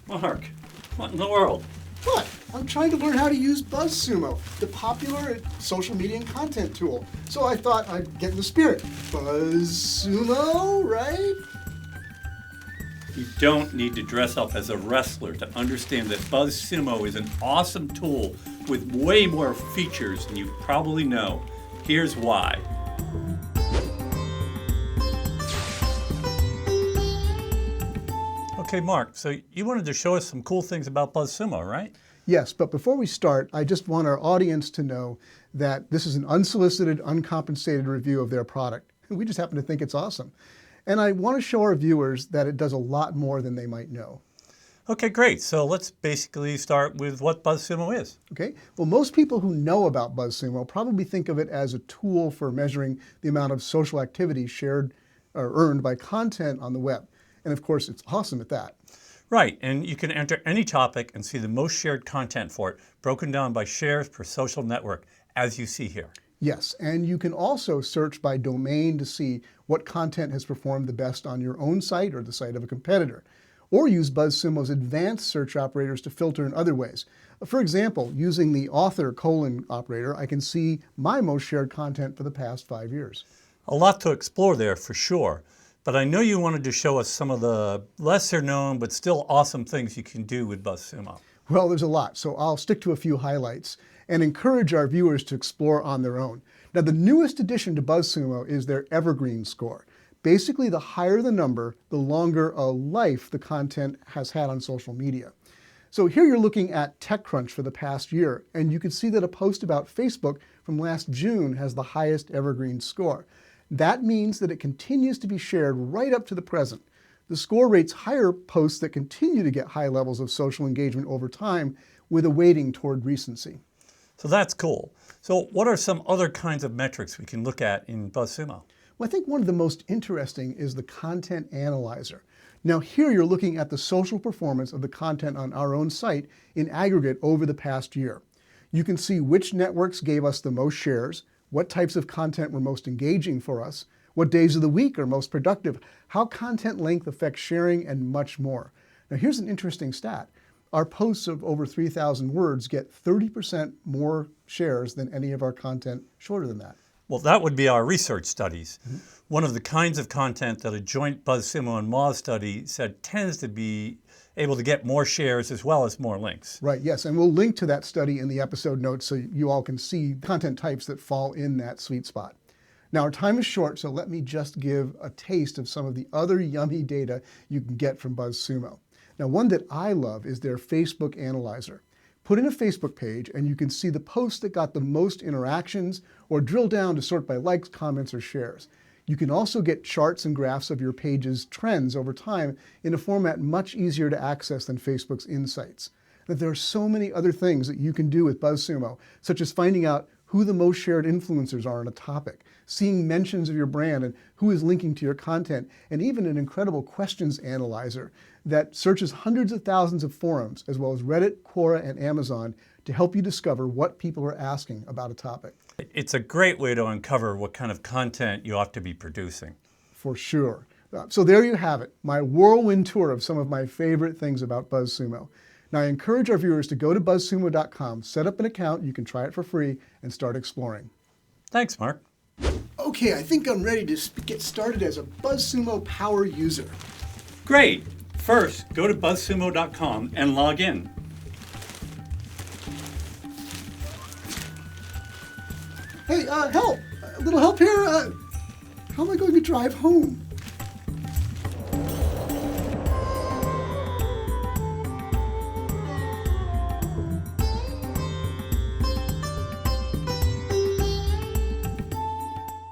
Mark, what in the world? What? I'm trying to learn how to use Buzzsumo, the popular social media and content tool. So I thought I'd get in the spirit. Buzzsumo, right? You don't need to dress up as a wrestler to understand that Buzzsumo is an awesome tool with way more features than you probably know. Here's why. Okay, Mark, so you wanted to show us some cool things about Buzzsumo, right? Yes, but before we start, I just want our audience to know that this is an unsolicited, uncompensated review of their product. We just happen to think it's awesome. And I want to show our viewers that it does a lot more than they might know. Okay, great. So let's basically start with what Buzzsumo is. Okay, well, most people who know about Buzzsumo probably think of it as a tool for measuring the amount of social activity shared or earned by content on the web. And of course, it's awesome at that. Right, and you can enter any topic and see the most shared content for it, broken down by shares per social network, as you see here. Yes, and you can also search by domain to see what content has performed the best on your own site or the site of a competitor, or use Buzzsumo's advanced search operators to filter in other ways. For example, using the author : operator, I can see my most shared content for the past 5 years. A lot to explore there for sure, but I know you wanted to show us some of the lesser known but still awesome things you can do with Buzzsumo. Well, there's a lot, so I'll stick to a few highlights and encourage our viewers to explore on their own. Now, the newest addition to Buzzsumo is their Evergreen Score. Basically, the higher the number, the longer a life the content has had on social media. So here you're looking at TechCrunch for the past year, and you can see that a post about Facebook from last June has the highest Evergreen Score. That means that it continues to be shared right up to the present. The score rates higher posts that continue to get high levels of social engagement over time, with a weighting toward recency. So that's cool. So what are some other kinds of metrics we can look at in Buzzsumo? Well, I think one of the most interesting is the content analyzer. Now here you're looking at the social performance of the content on our own site in aggregate over the past year. You can see which networks gave us the most shares, what types of content were most engaging for us, what days of the week are most productive, how content length affects sharing, and much more. Now here's an interesting stat. Our posts of over 3,000 words get 30% more shares than any of our content shorter than that. Well, that would be our research studies. One of the kinds of content that a joint Buzzsumo and Moz study said tends to be able to get more shares as well as more links. Right, yes, and we'll link to that study in the episode notes so you all can see content types that fall in that sweet spot. Now, our time is short, so let me just give a taste of some of the other yummy data you can get from Buzzsumo. Now, one that I love is their Facebook analyzer. Put in a Facebook page and you can see the posts that got the most interactions, or drill down to sort by likes, comments, or shares. You can also get charts and graphs of your page's trends over time in a format much easier to access than Facebook's Insights. But there are so many other things that you can do with Buzzsumo, such as finding out who the most shared influencers are on a topic, seeing mentions of your brand and who is linking to your content, and even an incredible questions analyzer that searches hundreds of thousands of forums, as well as Reddit, Quora, and Amazon, to help you discover what people are asking about a topic. It's a great way to uncover what kind of content you ought to be producing. For sure. So there you have it, my whirlwind tour of some of my favorite things about Buzzsumo. Now, I encourage our viewers to go to buzzsumo.com, set up an account, you can try it for free, and start exploring. Thanks, Mark. Okay, I think I'm ready to get started as a Buzzsumo power user. Great. First, go to buzzsumo.com and log in. Hey, help! A little help here? How am I going to drive home?